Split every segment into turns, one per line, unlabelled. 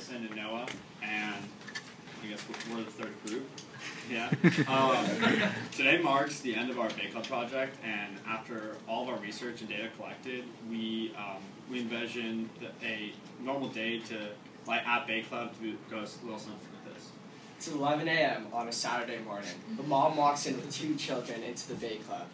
Bryson and Noah, and I guess we're the third group. Yeah. Today marks the end of our Bay Club project, and after all of our research and data collected, we envision a normal day at Bay Club to go a little something like this.
It's 11 a.m. on a Saturday morning. The mom walks in with 2 children into the Bay Club.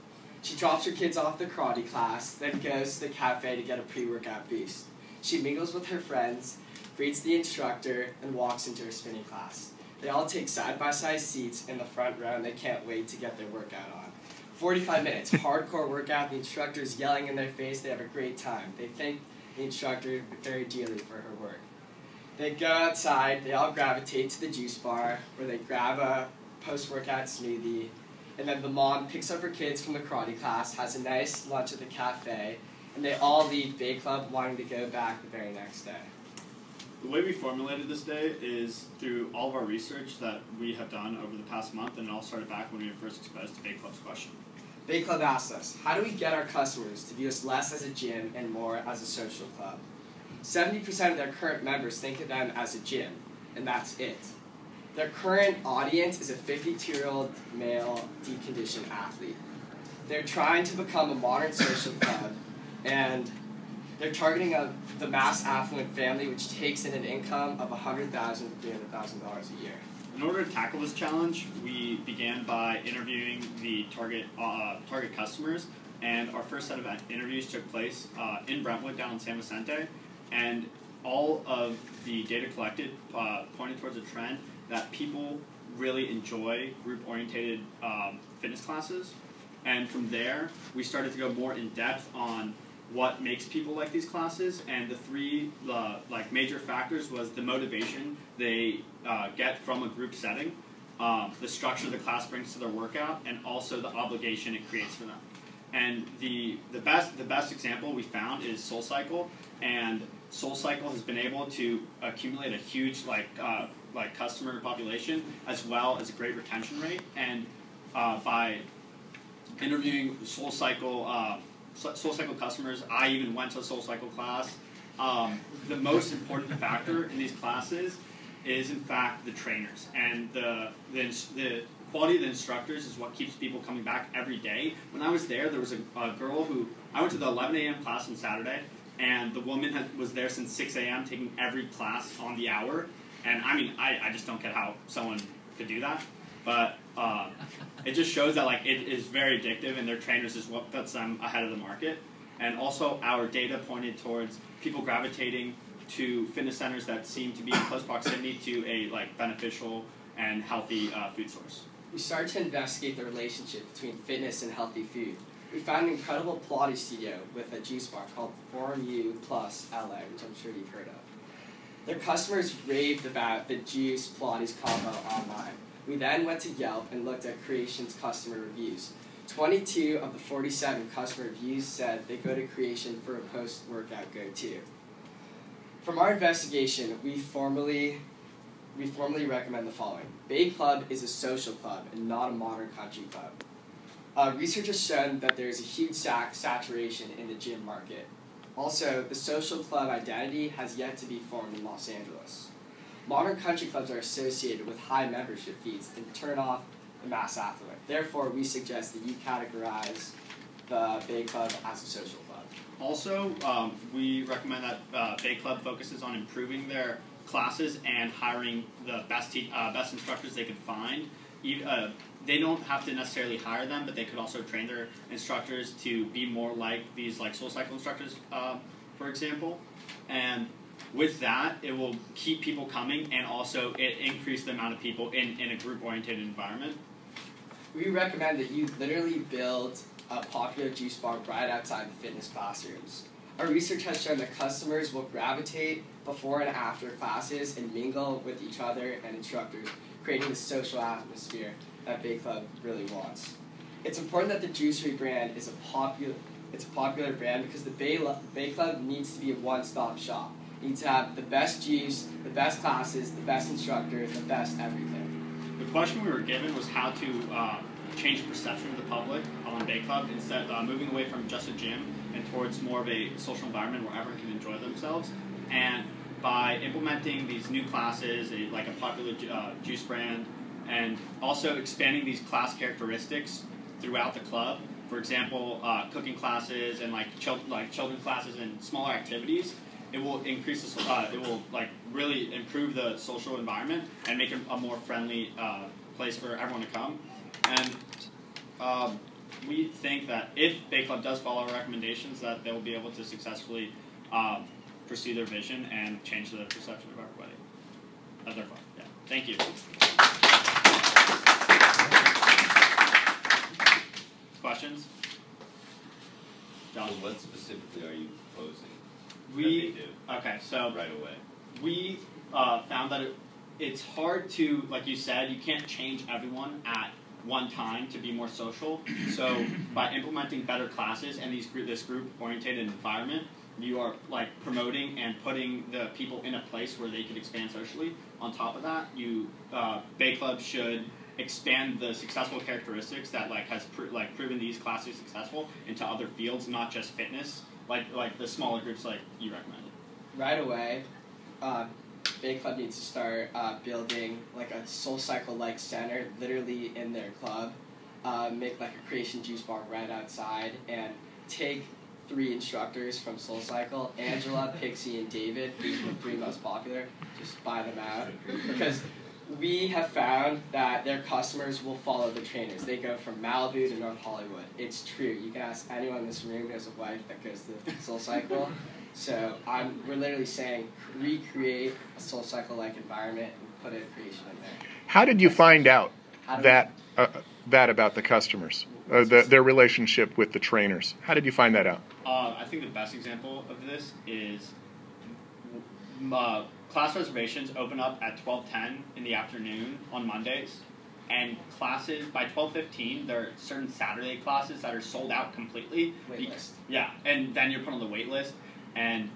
She drops her kids off the karate class, then goes to the cafe to get a pre-workout boost. She mingles with her friends, greets the instructor, and walks into her spinning class. They all take side-by-side seats in the front row, and they can't wait to get their workout on. 45 minutes, hardcore workout, the instructor's yelling in their face, they have a great time. They thank the instructor very dearly for her work. They go outside, they all gravitate to the juice bar, where they grab a post-workout smoothie, and then the mom picks up her kids from the karate class, has a nice lunch at the cafe, and they all leave Bay Club wanting to go back the very next day.
The way we formulated this day is through all of our research that we have done over the past month, and it all started back when we were first exposed to Bay Club's question.
Bay Club asked us, how do we get our customers to view us less as a gym and more as a social club? 70% of their current members think of them as a gym, and that's it. Their current audience is a 52-year-old male deconditioned athlete. They're trying to become a modern social club, and they're targeting the mass affluent family, which takes in an income of $100,000 to $300,000 a year.
In order to tackle this challenge, we began by interviewing the target customers, and our first set of interviews took place in Brentwood down in San Vicente, and all of the data collected pointed towards a trend that people really enjoy group-oriented fitness classes, and from there we started to go more in depth on what makes people like these classes, and the three major factors was the motivation they get from a group setting, the structure the class brings to their workout, and also the obligation it creates for them. And the best example we found is SoulCycle, and SoulCycle has been able to accumulate a huge customer population as well as a great retention rate, and by interviewing SoulCycle customers, I even went to a SoulCycle class. The most important factor in these classes is, in fact, the trainers. And the quality of the instructors is what keeps people coming back every day. When I was there was a girl who, I went to the 11 a.m. class on Saturday, and the woman was there since 6 a.m. taking every class on the hour. And I mean, I just don't get how someone could do that. But it just shows that it is very addictive, and their trainers is what puts them ahead of the market. And also our data pointed towards people gravitating to fitness centers that seem to be in close proximity to a beneficial and healthy food source.
We started to investigate the relationship between fitness and healthy food. We found an incredible Pilates studio with a juice bar called Forum U Plus LA, which I'm sure you've heard of. Their customers raved about the juice Pilates combo online. We then went to Yelp and looked at Creation's customer reviews. 22 of the 47 customer reviews said they go to Creation for a post-workout go-to. From our investigation, we formally recommend the following. Bay Club is a social club and not a modern country club. Research has shown that there is a huge saturation in the gym market. Also, the social club identity has yet to be formed in Los Angeles. Modern country clubs are associated with high membership fees and turn off the mass affluent. Therefore, we suggest that you categorize the Bay Club as a social club.
Also, we recommend that Bay Club focuses on improving their classes and hiring the best instructors they could find. They don't have to necessarily hire them, but they could also train their instructors to be more like these SoulCycle instructors, for example. And with that, it will keep people coming, and also it increase the amount of people in a group-oriented environment.
We recommend that you literally build a popular juice bar right outside the fitness classrooms. Our research has shown that customers will gravitate before and after classes and mingle with each other and instructors, creating the social atmosphere that Bay Club really wants. It's important that the Juicery brand is a popular brand because the Bay Club needs to be a one-stop shop. It needs to have the best juice, the best classes, the best instructors, the best everything.
The question we were given was how to change the perception of the public on Bay Club, instead moving away from just a gym and towards more of a social environment where everyone can enjoy themselves. And by implementing these new classes, like a popular juice brand, and also expanding these class characteristics throughout the club. For example, cooking classes and children classes and smaller activities. It will increase it will really improve the social environment and make it a more friendly place for everyone to come. And we think that if Bay Club does follow our recommendations, that they will be able to successfully pursue their vision and change the perception of our wedding, of their club. Yeah. Thank you. Questions? Josh?
Well, what specifically are you proposing?
We
that they do
okay. So
right away.
we found that it's hard to, like you said, you can't change everyone at one time to be more social. So by implementing better classes and this group-oriented environment, you are promoting and putting the people in a place where they can expand socially. On top of that, Bay Club should expand the successful characteristics that has proven these classes successful into other fields, not just fitness, like the smaller groups like you recommended.
Right away, Bay Club needs to start building a SoulCycle-like center literally in their club, make a creation juice bar right outside, and take 3 instructors from SoulCycle, Angela, Pixie, and David, these are the 3 most popular, just buy them out, because we have found that their customers will follow the trainers. They go from Malibu to North Hollywood. It's true. You can ask anyone in this room who has a wife that goes to SoulCycle. So we're literally saying recreate a SoulCycle-like environment and put a creation in there.
How did you find out that about the customers, their relationship with the trainers? How did you find that out?
I think the best example of this is class reservations open up at 12:10 in the afternoon on Mondays, and classes by 12:15. There are certain Saturday classes that are sold out completely.
Waitlist.
Yeah, and then you're put on the wait list, and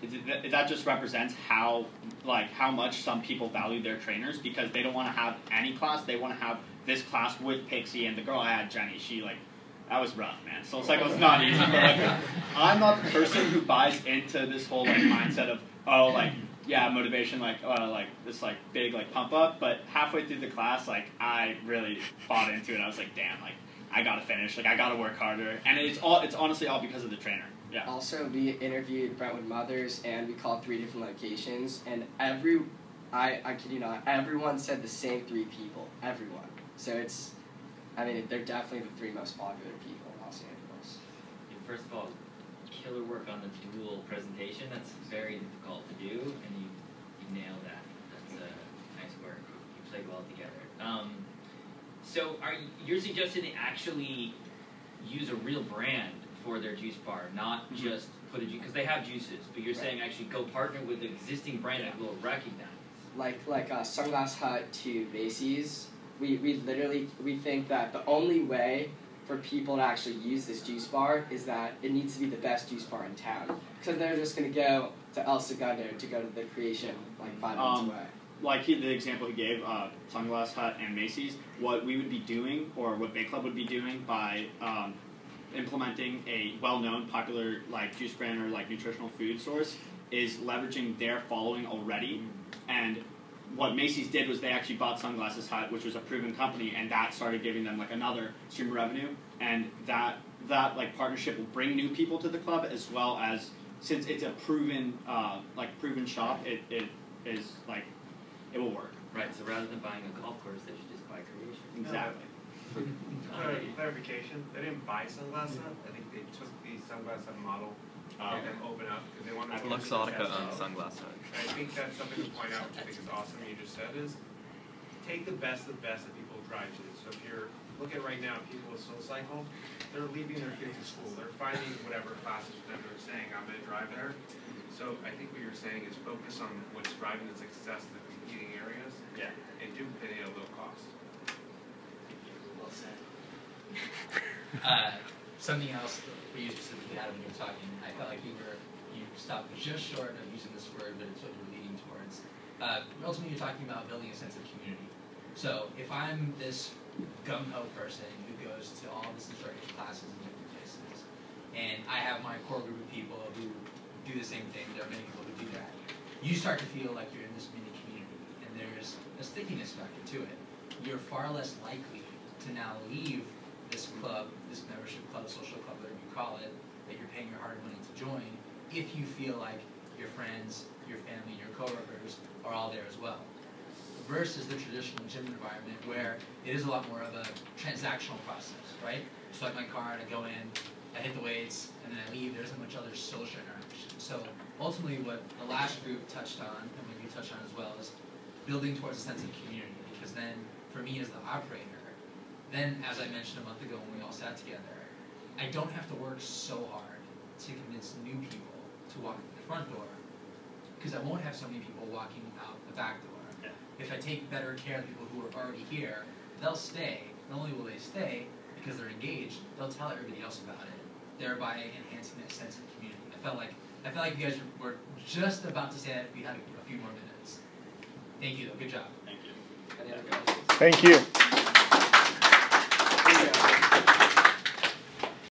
that just represents how much some people value their trainers, because they don't want to have any class. They want to have this class with Pixie, and the girl I had, Jenny, that was rough, man. So it's it's not easy. But I'm not the person who buys into this whole mindset of motivation, this big pump up. But halfway through the class, I really bought into it. I was like, damn, I gotta finish. I gotta work harder. And it's honestly all because of the trainer. Yeah.
Also, we interviewed Brentwood mothers, and we called 3 different locations, and I kid you not, everyone said the same 3 people. Everyone. So they're definitely the 3 most popular people in Los Angeles.
First of all, killer work on the dual presentation. That's very difficult to do, and you nailed that. That's nice work. You played well together. So you're suggesting they actually use a real brand for their juice bar, not just put a juice, because they have juices, but you're saying actually go partner with the existing brand that will recognize.
Like Sunglass Hut to Macy's, we think that the only way for people to actually use this juice bar is that it needs to be the best juice bar in town, because they're just going to go to El Segundo to go to the creation 5 minutes away.
The example he gave, Sunglass Hut and Macy's, what we would be doing, or what Bay Club would be doing by implementing a well-known, popular juice brand or nutritional food source, is leveraging their following already. And what Macy's did was they actually bought Sunglasses Hut, which was a proven company, and that started giving them another stream of revenue. And that partnership will bring new people to the club, as well as, since it's a proven proven shop, it is it will work.
Right. So rather than buying a golf course, they should just buy creation.
Exactly.
Clarification, they didn't buy Sunglass Hut. I think they took the Sunglass Hut model and then open up because they wanted to
Luxottica owns Sunglass Hut.
I think that's something to point out, which I think is awesome. You just said is take the best that people drive to. So if you're looking at right now, people with SoulCycle, they're leaving their kids at school. They're finding whatever classes that they're saying I'm going to drive there. So I think what you're saying is focus on what's driving the success in the competing areas.
Yeah.
And do it at a low cost.
Well said.
Something else for you specifically, Adam, when you were talking, I felt like you stopped just short of using this word, but it's what you're leading towards. Ultimately, you're talking about building a sense of community. So if I'm this gung-ho person who goes to all this instructor classes in different places, and I have my core group of people who do the same thing, there are many people who do that, you start to feel like you're in this mini community, and there's a stickiness factor to it. You're far less likely to now leave this club, this membership club, social club, whatever you call it, that you're paying your hard money to join, if you feel like your friends, your family, your coworkers are all there as well. Versus the traditional gym environment where it is a lot more of a transactional process, right? Swipe my card, I go in, I hit the weights, and then I leave. There isn't much other social interaction. So ultimately what the last group touched on, and maybe you touched on as well, is building towards a sense of community. Because then, for me as the operator, then as I mentioned a month ago when we all sat together, I don't have to work so hard to convince new people to walk in the front door, because I won't have so many people walking out the back door.
Yeah.
If I take better care of people who are already here, they'll stay. Not only will they stay because they're engaged, they'll tell everybody else about it, thereby enhancing that sense of community. I felt like you guys were just about to say that if we had a few more minutes. Thank you though, good job.
Thank you.
Any other questions?
Thank you.